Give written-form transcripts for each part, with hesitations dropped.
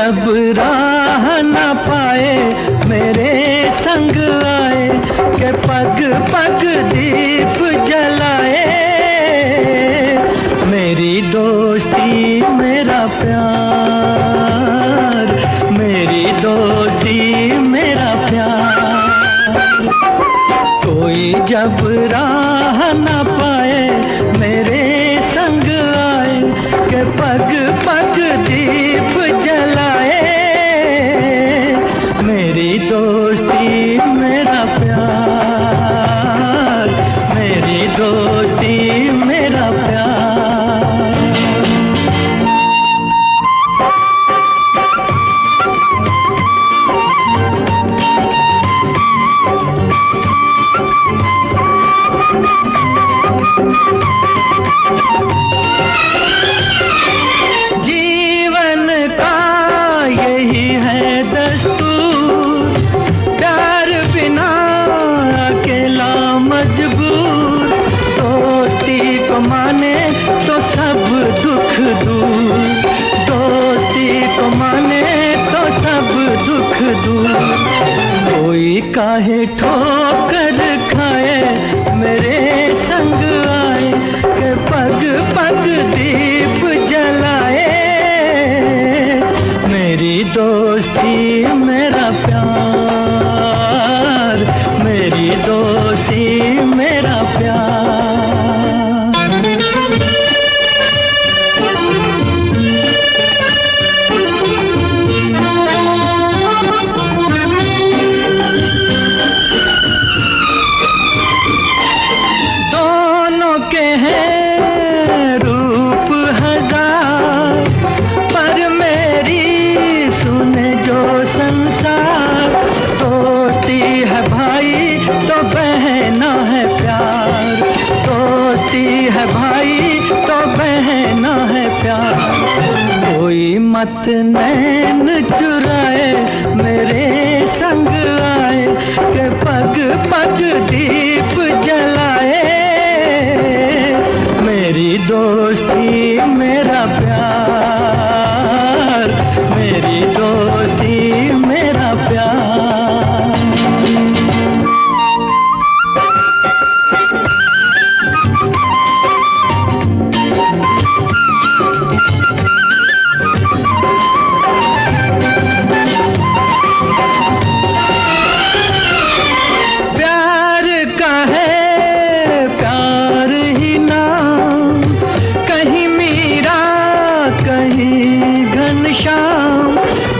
जब राह न पाए मेरे संग आए के पग पग दीप जलाए। मेरी दोस्ती मेरा प्यार, मेरी दोस्ती मेरा प्यार। कोई जब राह न पाए मेरे संग आए के पग पग दीप जलाए। मेरी दोस्ती मेरा प्यार, मेरी दोस्ती मेरा प्यार। जीवन का यही है दस्तूर, प्यार बिना अकेला मजबूर। दोस्ती को माने तो सब दुख दूर, दोस्ती को माने तो सब दुख दूर। कोई काहे ठोकर खाए मेरे संग आए के पग पग दीप जलाए। मेरी दोस्ती मेरा प्यार, मेरी दोस्ती मेरा प्यार। दोनों के हैं रूप हजार, पर मेरी सुने जो संसार। दोस्ती है भाई तो बहना है प्यार, दोस्ती है भाई तो बहना है प्यार। कोई मत नैन चुराए मेरे संग आए के पग पग दीप जलाए। मेरी दोस्ती मेरा प्यार, मेरी दोस्ती मेरा प्यार। प्यार का है प्यार ही नाम, कहीं मीरा कहीं घनश्याम।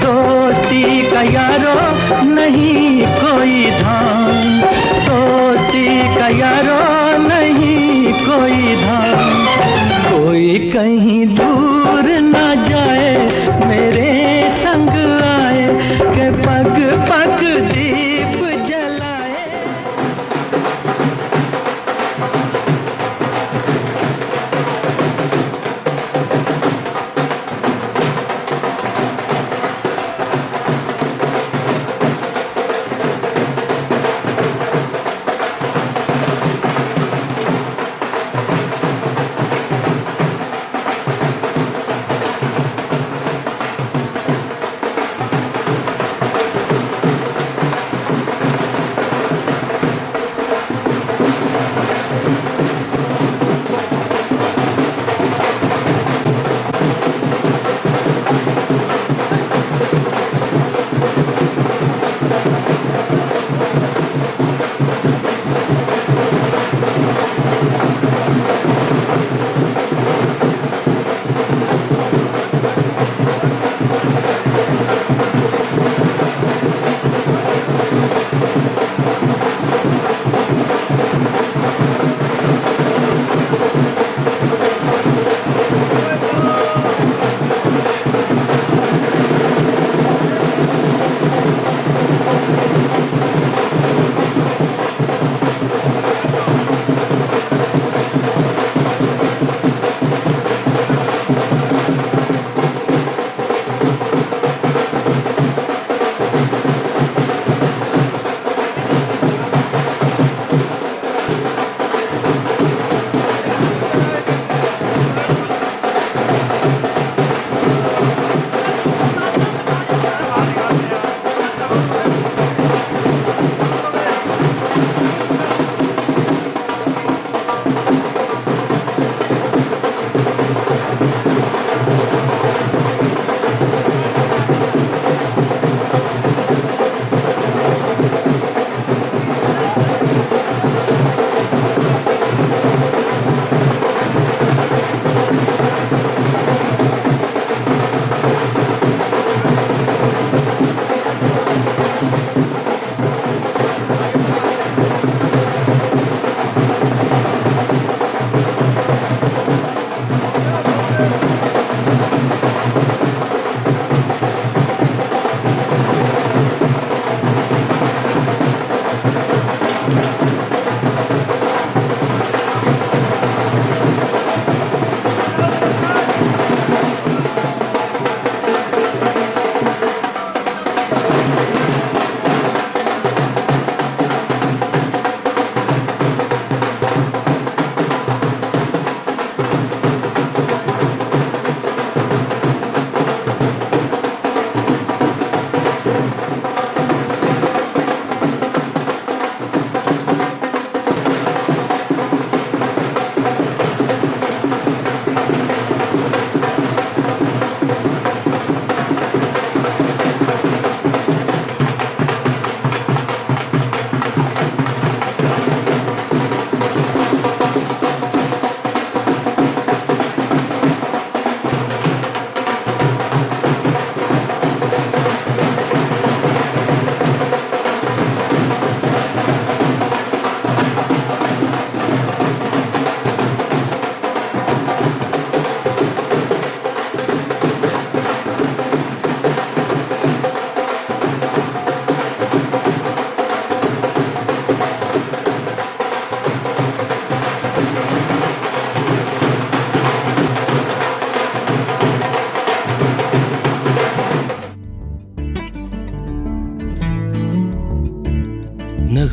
दोस्ती का यारो नहीं कोई धाम, दोस्ती का यारो नहीं कोई धाम। कोई कहीं दूर ना जाए मेरे संग आए के पग पग दीप जलाए।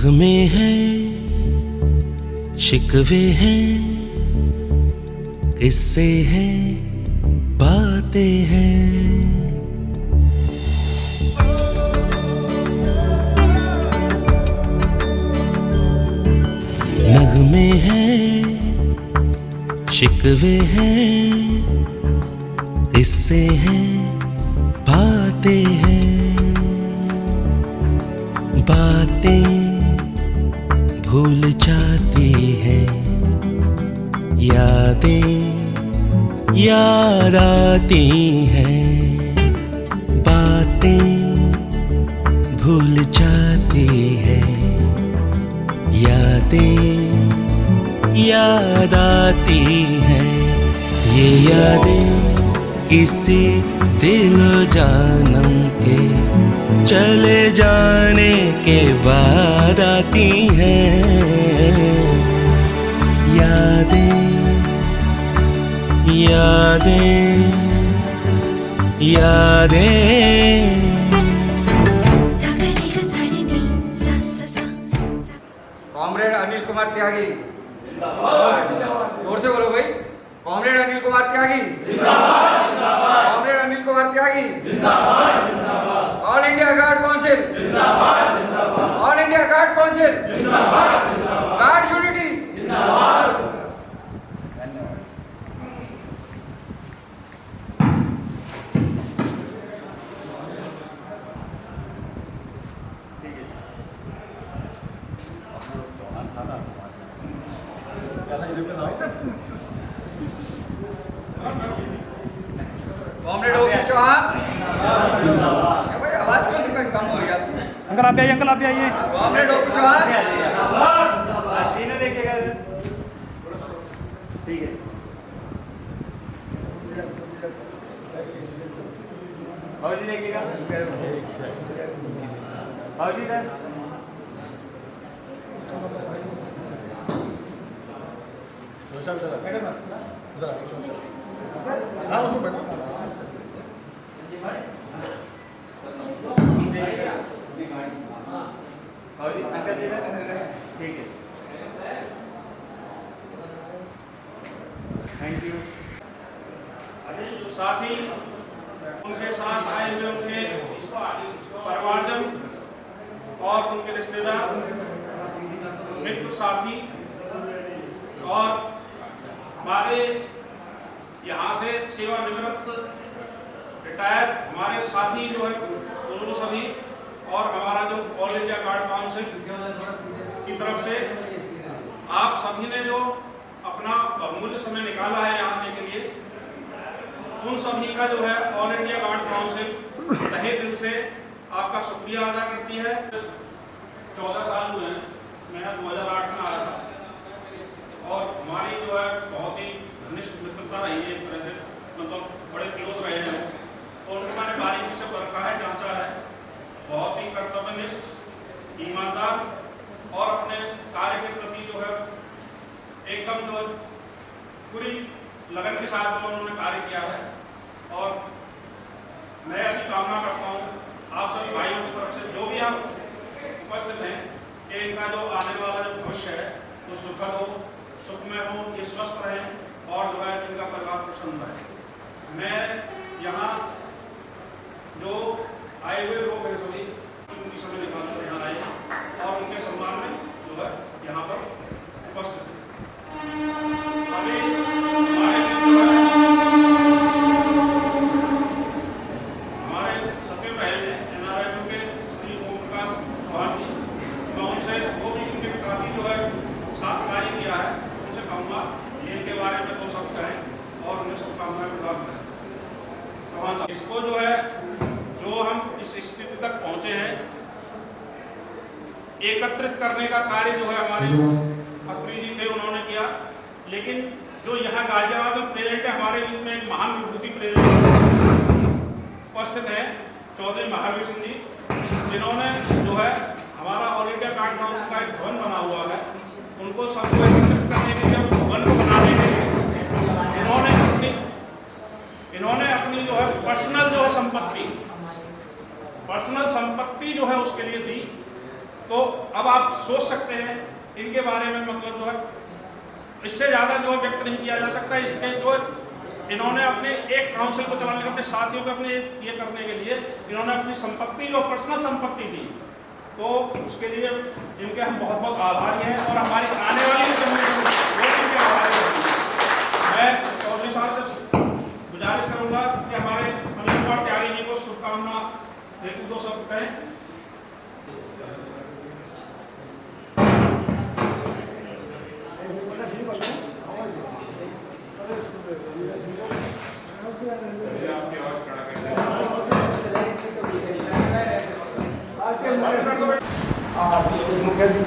नगमे हैं, शिकवे हैं, किस्से हैं, बातें हैं। नगमे हैं, शिकवे हैं, किस्से हैं, बातें हैं। बातें भूल जाती हैं, यादें याद आती हैं। बातें भूल जाती हैं, यादें याद आती हैं। ये यादें किसी दिल जानम के चले जाने के बाद आती हैं। यादें यादें यादें। कॉमरेड अनिल कुमार त्यागी जोर से बोलो भाई। Comrade Anil Kumar Tyagi comrade Anil Kumar Tyagi. All India guard council all India guard council guard unity. Comrade OP Chauhan भाई आवाज क्यों से कम हो रही है आपकी? अंकल आप आइए, अंकल आप आइए। कॉमरेड ओपी चौहान तीनों देखिएगा ठीक है। जी देखिएगा जी इधर। ठीक है थैंक यू। साथ ही उनके साथ आए हुए उनके परिवारजन और उनके रिश्तेदार, मित्र, साथी और हमारे यहाँ से सेवानिवृत्त रिटायर हमारे साथी जो है उनको सभी, और हमारा जो ऑल इंडिया गार्ड काउंसिल की तरफ से आप सभी ने जो अपना बहुमूल्य समय निकाला है यहाँ आने के लिए, उन सभी का जो है ऑल इंडिया गार्ड काउंसिल तहे दिल से आपका शुक्रिया अदा करती है। 14 साल हुए हैं, मैं 2008 में आया था और हमारी जो है बहुत ही घनिष्ठ मित्रता रही है। एक तरह से मतलब बड़े क्लोज रहे हैं और उनको मैंने बारीकी से परखा है, जांचा है। बहुत ही कर्तव्यनिष्ठ, ईमानदार और अपने कार्य के प्रति जो है एकदम जो पूरी लगन के साथ जो उन्होंने कार्य किया है। और मैं ऐसी कामना करता हूँ आप सभी भाइयों की तरफ से जो भी हम उपस्थित हैं कि इनका जो आने वाला जो भविष्य है वो सुखद हो, सुखमय हो, ये स्वस्थ रहें और जो है इनका परिवार प्रसन्न रहे। मैं यहाँ जो आए हुए लोग हैं सभी उनकी समय निकाल कर यहाँ आए और उनके सम्मान में जो है यहाँ पर उपस्थित है। अभी हमारे सचिव रहे हैं NRI के श्री ओम प्रकाश चौहान जी, मैं उनसे वो भी उनके काफ़ी जो है साथ कार्य किया है, उनसे कहूँगा इनके बारे में तो सब कहें और उन्हें शुभकामनाएं प्रदान करें। चौहान साहब, इसको जो है जो हम इस स्थिति तक पहुँचे हैं एकत्रित करने का कार्य जो है हमारे जो खत्री जी थे उन्होंने किया, लेकिन जो यहाँ गाजियाबाद में प्रेजेंट है हमारे बीच में एक महान विभूति प्रेजेंट उपस्थित है चौधरी महावीर सिंह जी, जिन्होंने जो है हमारा ऑल इंडिया गार्ड काउंसिल का एक भवन बना हुआ है, उनको सबको एकत्रित करने के लिए भवन को बनाने के लिए इन्होंने अपनी जो है पर्सनल संपत्ति जो है उसके लिए दी। तो अब आप सोच जो है इससे ज़्यादा जो व्यक्त नहीं किया जा सकता। इसके जो इन्होंने अपने एक काउंसिल को चलाने के, अपने साथियों को अपने ये करने के लिए इन्होंने अपनी संपत्ति जो पर्सनल संपत्ति दी, तो उसके लिए इनके हम बहुत बहुत आभारी हैं और हमारी आने वाली जनरेशन वो इनके आभारी होगी। मैं चौधरी साहब से गुजारिश करूँगा कि हमारे अनिल कुमार त्यागी जी को शुभकामना हेतु 2 शब्द कहें। मुखिया जी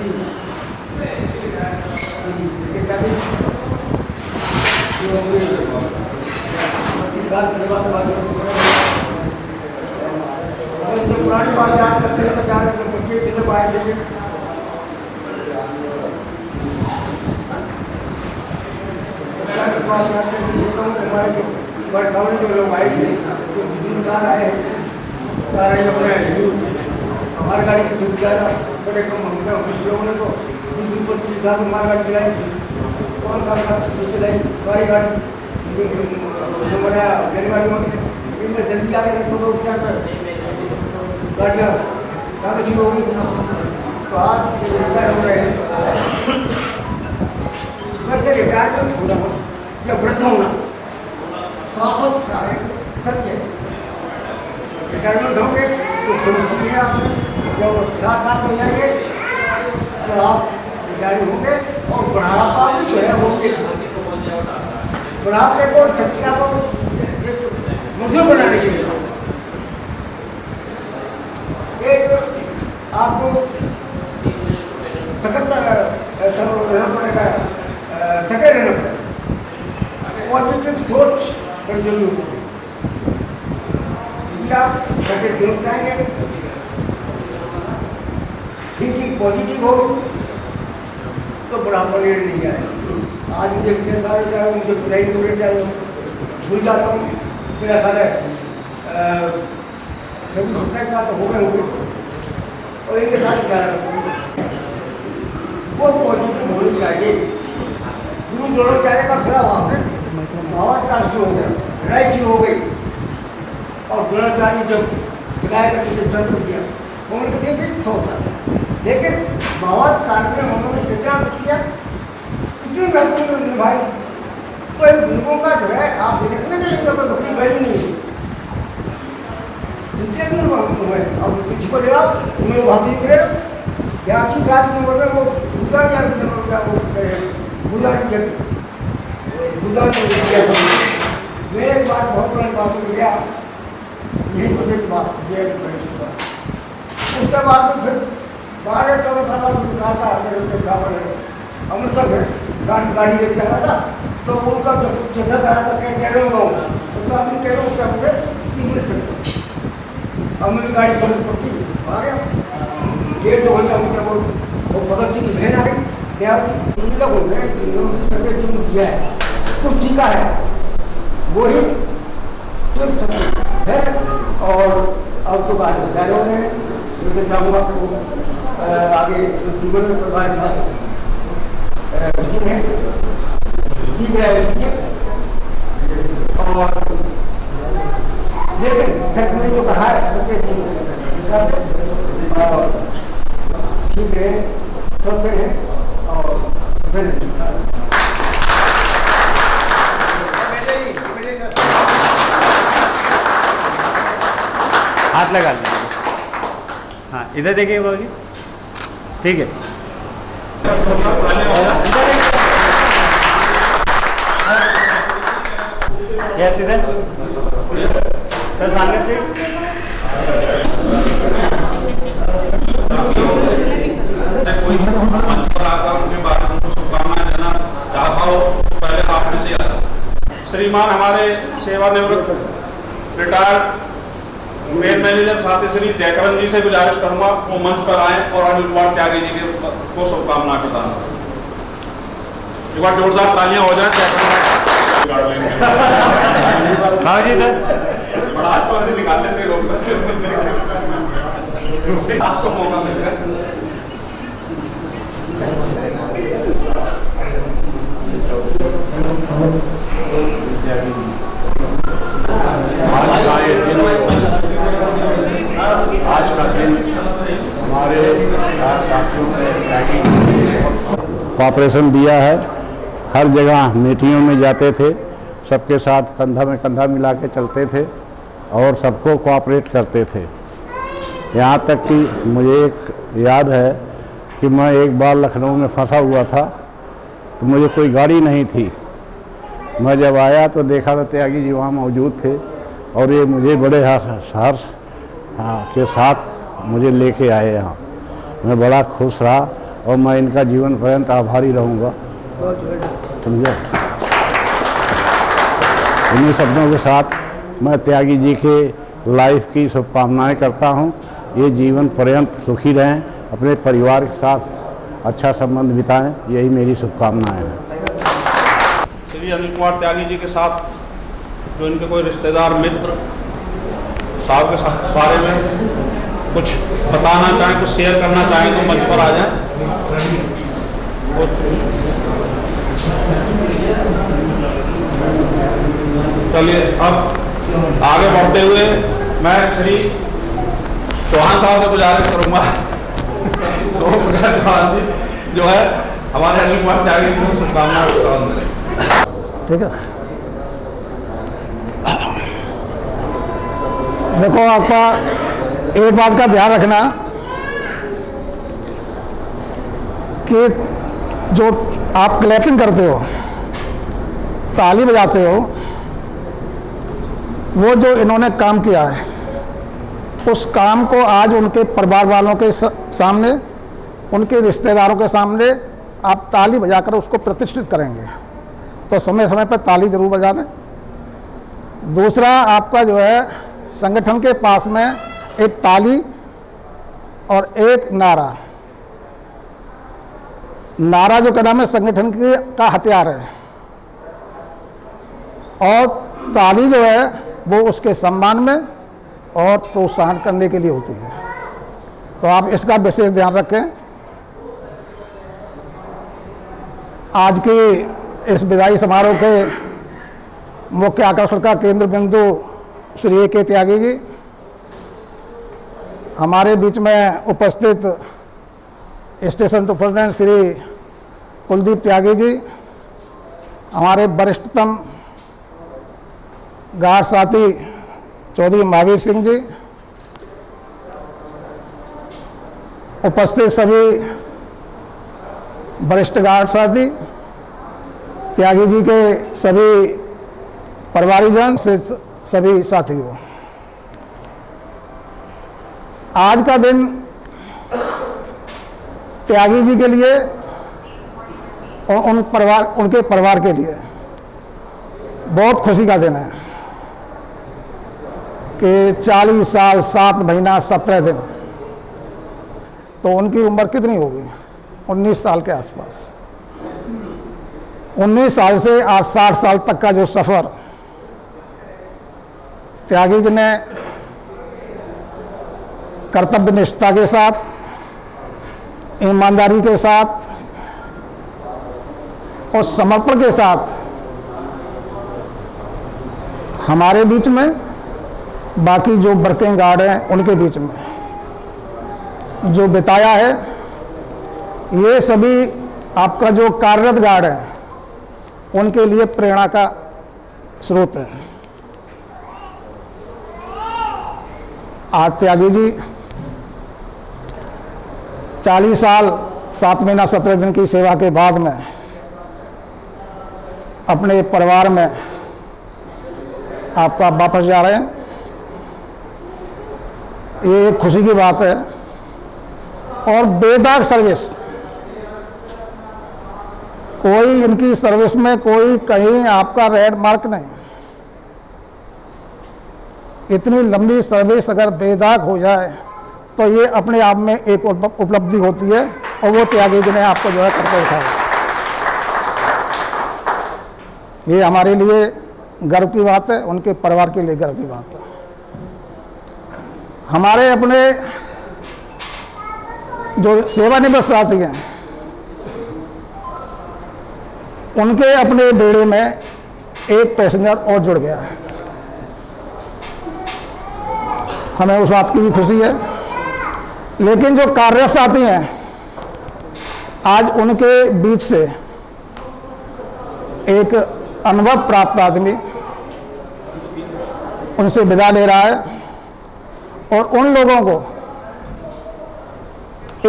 पुरानी बात याद करते हैं तो क्या मुख्य चीजें पाए थे हमारे जो लोग आए थे आए हमारी गाड़ी की सुविधा बड़े कम लोगों ने तो हमारी गाड़ी चलाई थी कौन चलाई हमारी गाड़ी बनाया मेरी गाड़ियों इनमें जल्दी आ गए तो क्या गाड़ियाँ ज़्यादा शुरू हो गई तो आज रिटायर हो रहे हैं। वैसे रिटायरमेंट होना या वृद्ध होना स्वाभाविक का एक सत्य है। रिटायरमेंट होंगे तो सोचती है आपने जब 7 साल हो जाएंगे तो आप रिटायर होंगे और बुढ़ापा भी जो है होंगे। बुढ़ापे को सच्चा को मजबूत बनाने के लिए एक आपको सख्त रहना पड़ेगा, थके रहना पड़ेगा। पॉजिटिव सोच बड़ी जरूरी होती है। यदि आप थके जुड़ जाएंगे, थिंकिंग पॉजिटिव होगी तो बुढ़ापा लेने नहीं आएगा। आज मुझे किसी साल जा रहा हूँ, मुझे सुधाई तो जा रहा हूँ, भूल जाता हूँ, मेरा ख्याल है कभी सोचता था तो हो गए और इनके साथ क्या वो पॉजिटिव होनी चाहिए। गुरु जोड़ना चाहेगा फिर वहाँ पे माहौल का शुरू हो गया, लड़ाई शुरू हो गई और द्रोणाचार्य जब विदाई करके जब जन्म दिया उन्होंने कहा ठीक होता, लेकिन माहौल काल में उन्होंने कितना किया, कितनी महत्वपूर्ण निभाई। तो इन बुजुर्गों का जो है आप देखने के लिए कोई वैल्यू नहीं है। अब किसी को ले आओ उन्हें भाभी करे या अच्छी काज की उम्र में वो दूसरा क्या मेरे एक बात बहुत बड़ी बात हो गया, यही मुझे की बात उसके बाद में फिर 12-14 साल अमृतसर में गाड़ी लेके आ रहा था तो उनका जो चौथा आ रहा था कह रहे हो तो आपने कह रहे हो क्या मुझे इंग्लिश अब मेरी गाड़ी छोड़ पड़ती आ गया 1.5-2 घंटा मुझे वो भगत जी की बहन आ गई लोग हो गए जो किया है कुछ सीखा है वही है। और अब तो बात रिटायर हो गए, मुझे चाहूँगा आपको आगे जीवन में प्रभावित है ठीक है। और लेकिन तक में जो कहा है ठीक है सोचते हैं और हाथ लगा लें। हाँ इधर देखिए बाबू जी, ठीक है। यस इधर सर सामने थे। कोई मंच पर आकर उनके बारे में शुभकामनाएं देना चाहता हो पहले आपने से याद श्रीमान हमारे सेवानिवृत्त रिटायर्ड मेन मैनेजर साथी श्री जयकरण जी से गुजारिश करूंगा वो मंच पर आए और अनिल कुमार त्यागी जी को शुभकामनाएं बताना। एक बार जोरदार तालियां हो जाए बड़ा हाथ से निकाल लेते लोग आपको मौका मिलेगा। कोऑपरेशन दिया है। हर जगह मीटिंगों में जाते थे, सबके साथ कंधा में कंधा मिला के चलते थे और सबको कोऑपरेट करते थे। यहाँ तक कि मुझे एक याद है कि मैं एक बार लखनऊ में फंसा हुआ था, तो मुझे कोई गाड़ी नहीं थी। मैं जब आया तो देखा तो त्यागी जी वहाँ मौजूद थे और ये मुझे बड़े हर्ष के साथ मुझे लेके आए यहाँ। मैं बड़ा खुश रहा और मैं इनका जीवन पर्यंत आभारी रहूँगा। समझे? इन्हीं शब्दों के साथ मैं त्यागी जी के लाइफ की शुभकामनाएं करता हूँ। ये जीवन पर्यंत सुखी रहें, अपने परिवार के साथ अच्छा संबंध बिताएं, यही मेरी शुभकामनाएं हैं। श्री अनिल कुमार त्यागी जी के साथ जो इनके कोई रिश्तेदार मित्र साहब के बारे में कुछ बताना चाहें, कुछ शेयर करना चाहें तो मंच पर आ जाएं। चलिए अब आगे बढ़ते हुए मैं श्री चौहान साहब से गुजारिश करूँगा जो है हमारे अनिल कुमार त्यागी जी को शुभकामनाएं। ठीक है, देखो आपका एक बात का ध्यान रखना कि जो आप क्लैपिंग करते हो, ताली बजाते हो, वो जो इन्होंने काम किया है उस काम को आज उनके परिवार वालों के सामने, उनके रिश्तेदारों के सामने आप ताली बजाकर उसको प्रतिष्ठित करेंगे, तो समय समय पर ताली जरूर बजाना। दूसरा, आपका जो है संगठन के पास में एक ताली और एक नारा, नारा जो कहना है संगठन का हथियार है, और ताली जो है वो उसके सम्मान में और प्रोत्साहन करने के लिए होती है। तो आप इसका विशेष ध्यान रखें। आज की इस विदाई समारोह के मुख्य आकर्षण का केंद्र बिंदु श्री A.K. त्यागी जी, हमारे बीच में उपस्थित स्टेशन सुपरिटेंडेंट श्री कुलदीप त्यागी जी, हमारे वरिष्ठतम गार्ड साथी चौधरी महावीर सिंह जी, उपस्थित सभी वरिष्ठ गार्ड साथी, त्यागी जी के सभी परिवारीजन, सभी साथियों, आज का दिन त्यागी जी के लिए और उनके परिवार के लिए बहुत खुशी का दिन है कि 40 साल 7 महीना 17 दिन, तो उनकी उम्र कितनी होगी? 19 साल के आसपास। 19 साल से आज 60 साल तक का जो सफ़र त्यागी जी ने कर्तव्य निष्ठा के साथ, ईमानदारी के साथ और समर्पण के साथ हमारे बीच में, बाकी जो वर्किंग गार्ड हैं उनके बीच में जो बिताया है, ये सभी आपका जो कार्यरत गार्ड है उनके लिए प्रेरणा का स्रोत है। आज त्यागी जी 40 साल 7 महीना 17 दिन की सेवा के बाद में अपने परिवार में आपका वापस जा रहे हैं, ये एक खुशी की बात है। और बेदाग सर्विस, कोई इनकी सर्विस में कोई कहीं आपका रेड मार्क नहीं। इतनी लंबी सर्विस अगर बेदाग हो जाए तो ये अपने आप में एक उपलब्धि होती है, और वो त्यागी जी ने आपको जो है करके दिखाया। ये हमारे लिए गर्व की बात है, उनके परिवार के लिए गर्व की बात है। हमारे अपने जो सेवानिवृत्त साथी हैं, उनके अपने बेड़े में एक पैसेंजर और जुड़ गया है, हमें उस बात की भी खुशी है। लेकिन जो कार्यरत साथी हैं आज उनके बीच से एक अनुभव प्राप्त आदमी उनसे विदा ले रहा है और उन लोगों को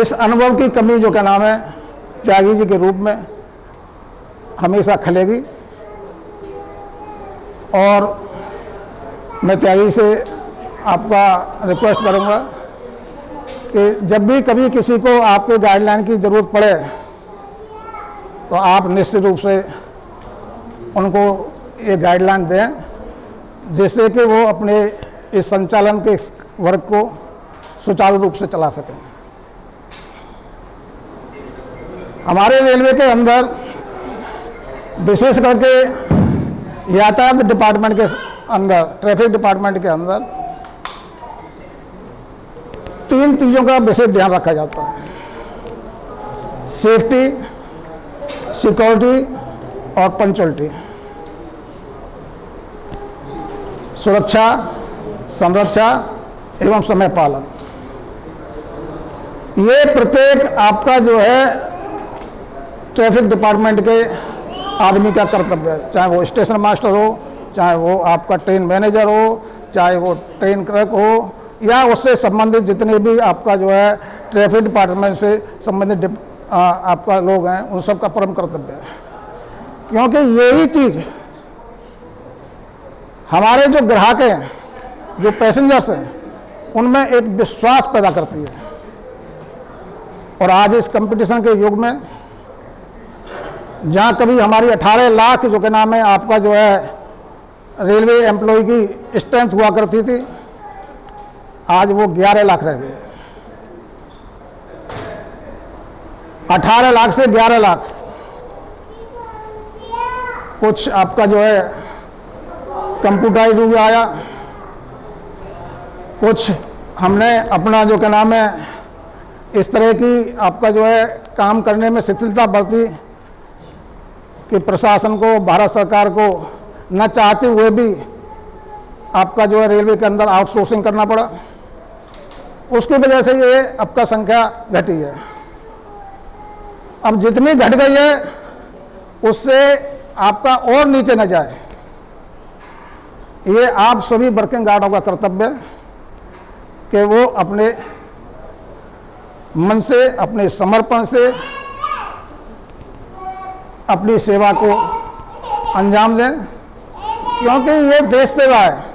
इस अनुभव की कमी जो क्या नाम है त्यागी जी के रूप में हमेशा खलेगी। और मैं त्यागी से आपका रिक्वेस्ट करूंगा कि जब भी कभी किसी को आपके गाइडलाइन की ज़रूरत पड़े तो आप निश्चित रूप से उनको ये गाइडलाइन दें, जिससे कि वो अपने इस संचालन के वर्ग को सुचारू रूप से चला सकें। हमारे रेलवे के अंदर विशेष करके यातायात डिपार्टमेंट के अंदर, ट्रैफिक डिपार्टमेंट के अंदर 3 चीज़ों का विशेष ध्यान रखा जाता है: सेफ्टी, सिक्योरिटी और पंक्चुअलिटी। सुरक्षा, संरक्षा एवं समय पालन, ये प्रत्येक आपका जो है ट्रैफिक डिपार्टमेंट के आदमी का कर्तव्य है, चाहे वो स्टेशन मास्टर हो, चाहे वो आपका ट्रेन मैनेजर हो, चाहे वो ट्रेन क्लर्क हो, या उससे संबंधित जितने भी आपका जो है ट्रैफिक डिपार्टमेंट से संबंधित आपका लोग हैं, उन सब का परम कर्तव्य है। क्योंकि यही चीज़ हमारे जो ग्राहक हैं, जो पैसेंजर्स हैं, उनमें एक विश्वास पैदा करती है। और आज इस कंपटीशन के युग में जहाँ कभी हमारी 18 लाख जो के नाम है आपका जो है रेलवे एम्प्लॉय की स्ट्रेंथ हुआ करती थी, आज वो 11 लाख रह गई। 18 लाख से 11 लाख। कुछ आपका जो है कंप्यूटराइज हो आया, कुछ हमने अपना जो क्या नाम है इस तरह की आपका जो है काम करने में शिथिलता बरती कि प्रशासन को, भारत सरकार को न चाहते हुए भी आपका जो है रेलवे के अंदर आउटसोर्सिंग करना पड़ा। उसकी वजह से ये आपका संख्या घटी है। अब जितनी घट गई है उससे आपका और नीचे न जाए, ये आप सभी वर्किंग गार्डों का कर्तव्य है कि वो अपने मन से, अपने समर्पण से अपनी सेवा को अंजाम दें, क्योंकि ये देश सेवा है।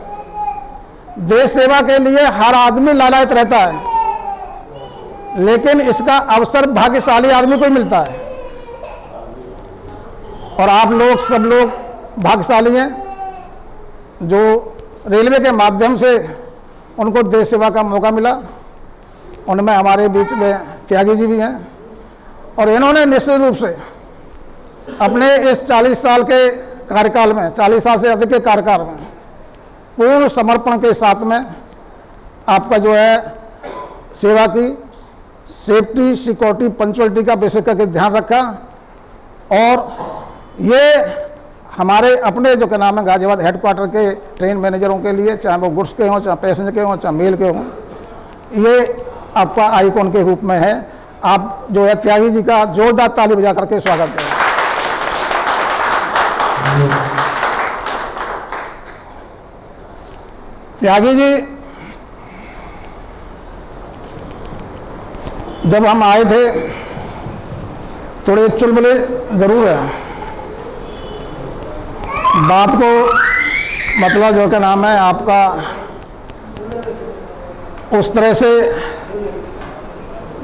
देश सेवा के लिए हर आदमी लालायित रहता है, लेकिन इसका अवसर भाग्यशाली आदमी को ही मिलता है। और आप लोग, सब लोग भाग्यशाली हैं जो रेलवे के माध्यम से उनको देश सेवा का मौका मिला। उनमें हमारे बीच में त्यागी जी भी हैं, और इन्होंने निश्चित रूप से अपने इस 40 साल के कार्यकाल में, 40 साल से अधिक के कार्यकाल में पूर्ण समर्पण के साथ में आपका जो है सेवा की, सेफ्टी, सिक्योरिटी, पंक्चुअलिटी का विशेष करके ध्यान रखा। और ये हमारे अपने जो क्या नाम है गाजियाबाद हेडक्वार्टर के ट्रेन मैनेजरों के लिए, चाहे वो गुड्स के हों, चाहे पैसेंजर के हों, चाहे मेल के हों, ये आपका आइकॉन के रूप में है। आप जो है त्यागी जी का जोरदार ताली बजा करके स्वागत करें। त्यागी जी जब हम आए थे थोड़े चुलबुले जरूर है, बात को मतलब जो क्या नाम है आपका उस तरह से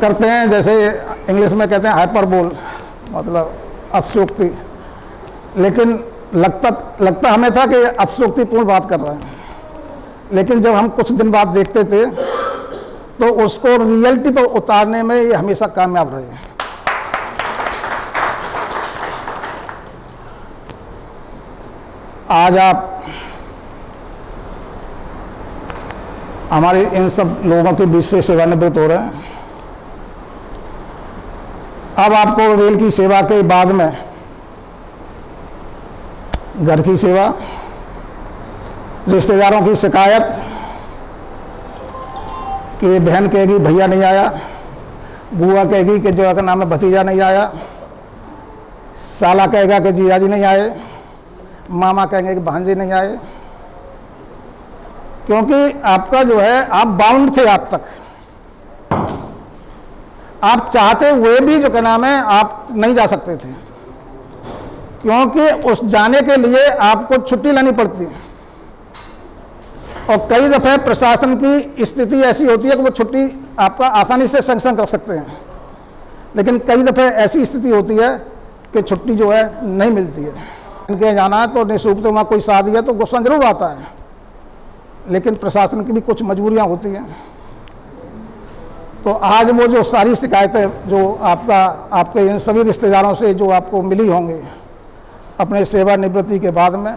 करते हैं जैसे इंग्लिश में कहते हैं हाइपरबोल, मतलब अतिशयोक्ति। लेकिन लगता हमें था कि अतिशयोक्तिपूर्ण बात कर रहे हैं, लेकिन जब हम कुछ दिन बाद देखते थे तो उसको रियलिटी पर उतारने में ये हमेशा कामयाब रहे। आज आप हमारे इन सब लोगों के बीच से सेवानिवृत्त हो रहे हैं। अब आपको रेल की सेवा के बाद में घर की सेवा, रिश्तेदारों की शिकायत कि बहन कहेगी भैया नहीं आया, बुआ कहेगी कि जो है का नाम है भतीजा नहीं आया, साला कहेगा कि जीजाजी नहीं आए, मामा कहेंगे कि भांजे नहीं आए, क्योंकि आपका जो है आप बाउंड थे आप तक। आप चाहते हुए भी जो क्या नाम है आप नहीं जा सकते थे, क्योंकि उस जाने के लिए आपको छुट्टी लेनी पड़ती है। और कई दफ़े प्रशासन की स्थिति ऐसी होती है कि वो छुट्टी आपका आसानी से सैंक्शन कर सकते हैं, लेकिन कई दफ़े ऐसी स्थिति होती है कि छुट्टी जो है नहीं मिलती है। इनके जाना है तो निश्चित रूप से वहाँ कोई शादी है तो गुस्सा जरूर आता है, लेकिन प्रशासन की भी कुछ मजबूरियाँ होती हैं। तो आज वो जो सारी शिकायतें जो आपके इन सभी रिश्तेदारों से जो आपको मिली होंगी अपने सेवानिवृत्ति के बाद में,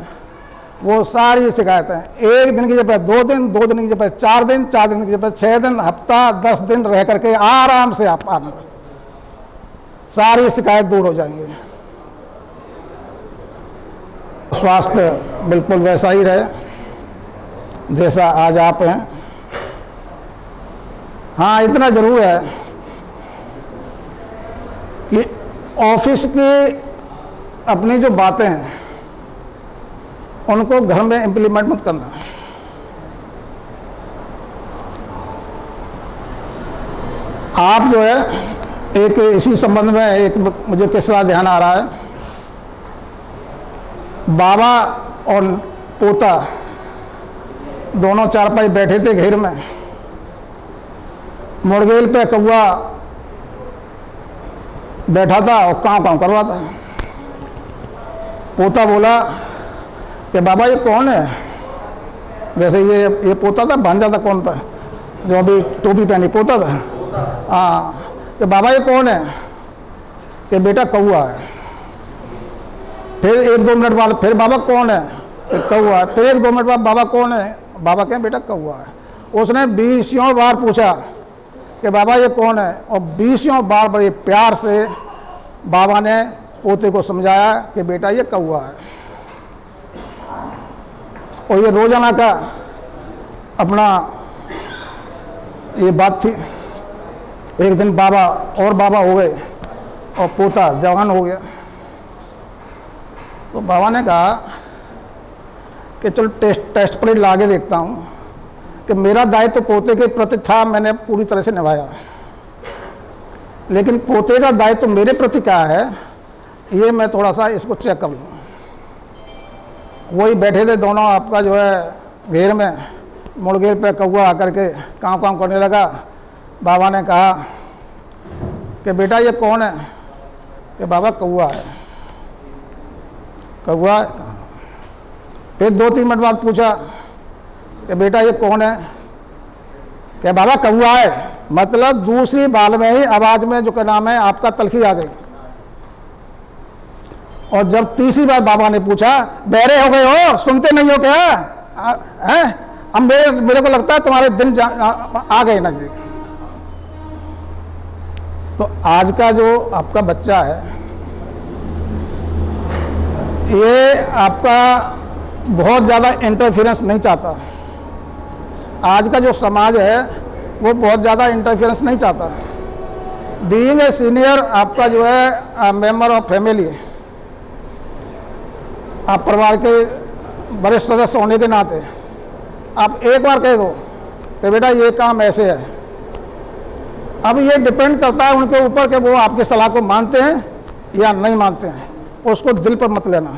वो सारी शिकायतें एक दिन की जगह 2 दिन, 2 दिन की जगह 4 दिन, 4 दिन की जगह 6 दिन, हफ्ता 10 दिन रह करके आराम से आप आना, सारी शिकायत दूर हो जाएंगी। स्वास्थ्य बिल्कुल वैसा ही रहे जैसा आज आप हैं। हाँ, इतना जरूर है कि ऑफिस की अपनी जो बातें हैं उनको घर में इम्प्लीमेंट मत करना। आप जो है एक इसी संबंध में एक मुझे किस्सा ध्यान आ रहा है। बाबा और पोता दोनों चारपाई बैठे थे घेर में, मुड़गेल पे कौवा बैठा था और काँव कर रहा था। पोता बोला कि बाबा ये कौन है? वैसे ये पोता था, भांजा था, कौन था जो अभी टोपी पहनी? पोता था। हाँ, कि बाबा ये कौन है? कि बेटा कौवा है। फिर 1-2 मिनट बाद फिर बाबा कौन है? कि कौवा है। फिर 1-2 मिनट बाद बाबा कौन है? बाबा कहें बेटा कौवा है। उसने 20 बार पूछा कि बाबा ये कौन है, और 20 बार बड़े प्यार से बाबा ने पोते को समझाया कि बेटा ये कौवा है। और ये रोजाना का अपना ये बात थी। एक दिन बाबा हो गए और पोता जवान हो गया, तो बाबा ने कहा कि चलो टेस्ट प्लेट ला के देखता हूँ कि मेरा दायित्व तो पोते के प्रति था, मैंने पूरी तरह से निभाया, लेकिन पोते का दायित्व तो मेरे प्रति क्या है ये मैं थोड़ा सा इसको चेक कर लूँ। वही बैठे थे दोनों आपका जो है घेर में, मुड़गेल पे कौवा आकर के काम करने लगा। बाबा ने कहा कि बेटा ये कौन है? कि बाबा कौवा है। कौवा है? फिर 2-3 मिनट बाद पूछा कि बेटा ये कौन है? कि बाबा कौवा है। मतलब दूसरी बाल में ही आवाज़ में जो क्या नाम है आपका तलखी आ गई। और जब तीसरी बार बाबा ने पूछा, बहरे हो गए हो, सुनते नहीं हो क्या? हैं? अब मेरे को लगता है तुम्हारे दिन आ गए नजदीक। तो आज का जो आपका बच्चा है ये आपका बहुत ज़्यादा इंटरफेरेंस नहीं चाहता। आज का जो समाज है वो बहुत ज़्यादा इंटरफेरेंस नहीं चाहता। बीइंग ए सीनियर आपका जो है मेंबर ऑफ फैमिली, आप परिवार के वरिष्ठ सदस्य होने के नाते आप एक बार कह दो कि बेटा ये काम ऐसे है। अब ये डिपेंड करता है उनके ऊपर कि वो आपकी सलाह को मानते हैं या नहीं मानते हैं। उसको दिल पर मत लेना।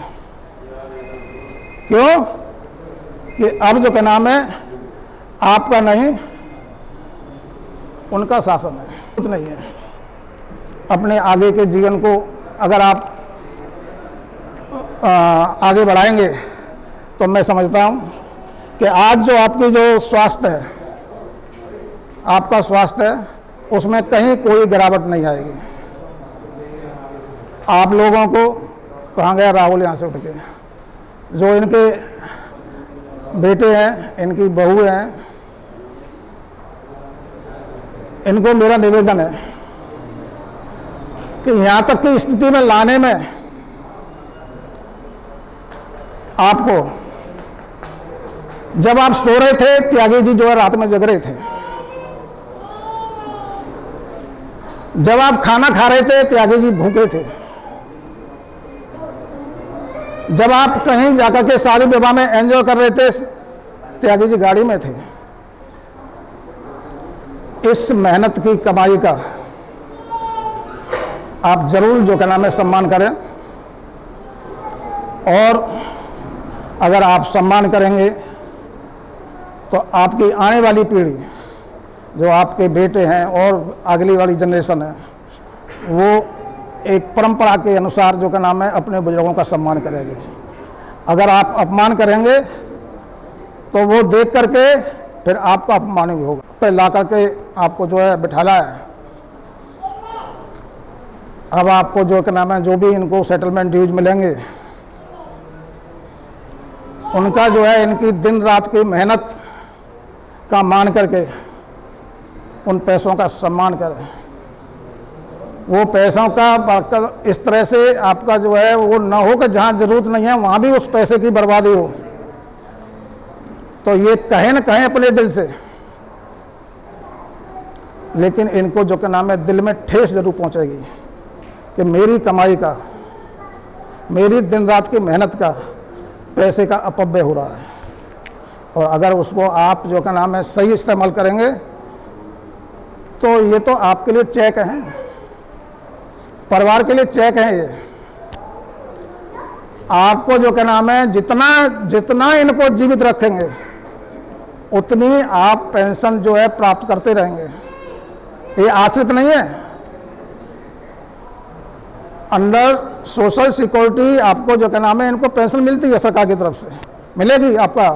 क्यों? कि अब जो क्या नाम है आपका नहीं उनका शासन है, कुछ नहीं है। अपने आगे के जीवन को अगर आप आगे बढ़ाएंगे तो मैं समझता हूँ कि आज जो आपकी जो स्वास्थ्य है, आपका स्वास्थ्य है, उसमें कहीं कोई गिरावट नहीं आएगी। आप लोगों को कहाँ गया राहुल यहाँ से उठ के, जो इनके बेटे हैं, इनकी बहू हैं, इनको मेरा निवेदन है कि यहाँ तक की स्थिति में लाने में आपको, जब आप सो रहे थे त्यागी जी जो है रात में जग रहे थे, जब आप खाना खा रहे थे त्यागी जी भूखे थे। जब आप कहीं जाकर के शादी विवाह में एंजॉय कर रहे थे त्यागी जी गाड़ी में थे। इस मेहनत की कमाई का आप जरूर जो क्या नाम है सम्मान करें, और अगर आप सम्मान करेंगे तो आपकी आने वाली पीढ़ी, जो आपके बेटे हैं और अगली वाली जनरेशन है, वो एक परंपरा के अनुसार जो का नाम है अपने बुजुर्गों का सम्मान करेंगे। अगर आप अपमान करेंगे तो वो देख करके फिर आपका अपमान भी होगा। पे ला करके आपको जो है बिठाला है। अब आपको जो क्या नाम है जो भी इनको सेटलमेंट ड्यूज मिलेंगे, उनका जो है इनकी दिन रात की मेहनत का मान करके उन पैसों का सम्मान करें। वो पैसों का इस तरह से आपका जो है वो ना हो कि जहाँ ज़रूरत नहीं है वहाँ भी उस पैसे की बर्बादी हो। तो ये कहें न कहें अपने दिल से, लेकिन इनको जो क्या नाम है दिल में ठेस जरूर पहुँचेगी कि मेरी कमाई का, मेरी दिन रात की मेहनत का पैसे का अपव्यय हो रहा है। और अगर उसको आप जो क्या नाम है सही इस्तेमाल करेंगे तो ये तो आपके लिए चेक हैं, परिवार के लिए चेक है। ये आपको जो क्या नाम है जितना जितना इनको जीवित रखेंगे उतनी आप पेंशन जो है प्राप्त करते रहेंगे। ये आश्रित नहीं है। अंडर सोशल सिक्योरिटी आपको जो क्या नाम है इनको पेंशन मिलती है, सरकार की तरफ से मिलेगी आपका,